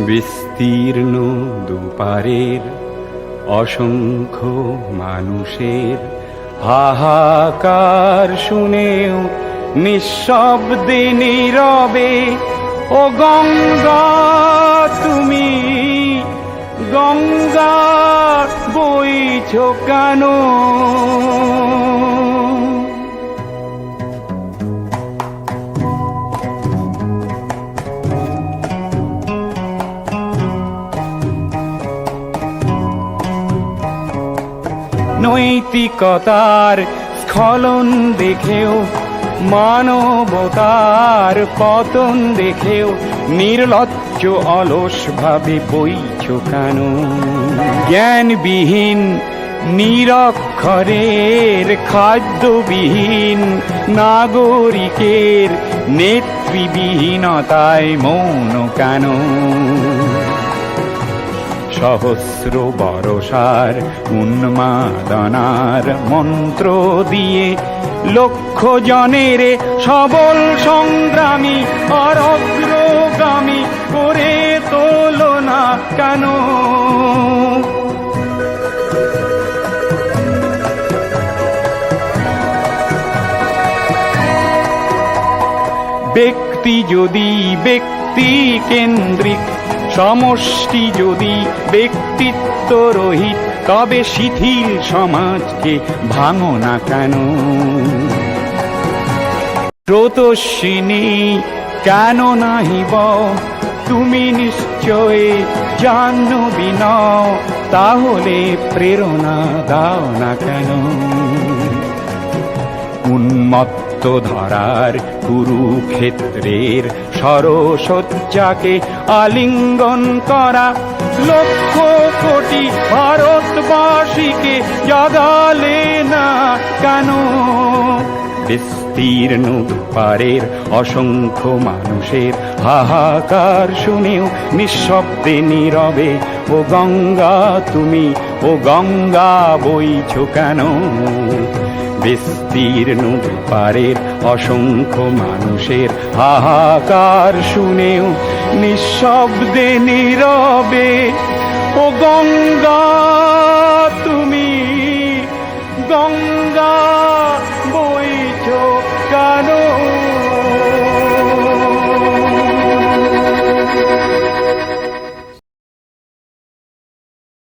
বিস্তীর্ণ দুপারের অসংখ্য মানুষের হাহাকার শুনেও নিঃশব্দে নীরবে ও গঙ্গা তুমি গঙ্গা বইছো কেন? নৈতিকতার স্খলন দেখেও মানবতার পতন দেখেও নির্লজ্জ অলস ভাবে বইছো কেন? জ্ঞানবিহীন নিরক্ষরের খাদ্যবিহীন নাগরিকের নেতৃবিহীনতায় মৌন কেন? সহস্র বরষার উন্মাদনার মন্ত্র দিয়ে লক্ষ জনের সবল সংগ্রামী আর অগ্রগামী করে তোলো না কেন? ব্যক্তি যদি ব্যক্তি কেন্দ্রিক, সমষ্টি যদি ব্যক্তিত্ব রহিত, তবে শিথিল সমাজকে ভাঙো না কেন? স্রোতস্বিনী কেন নাহিব তুমি নিশ্চয় জাহ্নবী নও, তাহলে প্রেরণা দাও না কেন? উন্মত্ত ধরার কুরুক্ষেত্রের সরসজ্জাকে আলিঙ্গন করা লক্ষ কোটি ভারতবাসীকে জাগালে না কেন? বিস্তীর্ণ দুপারের অসংখ্য মানুষের হাহাকার শুনেও নিঃশব্দে নীরবে ও গঙ্গা তুমি ও গঙ্গা বইছো কেন? বিস্তীর্ণ দুপারের অসংখ্য মানুষের হাহাকার শুনেও নিঃশব্দে নীরবে ও গঙ্গা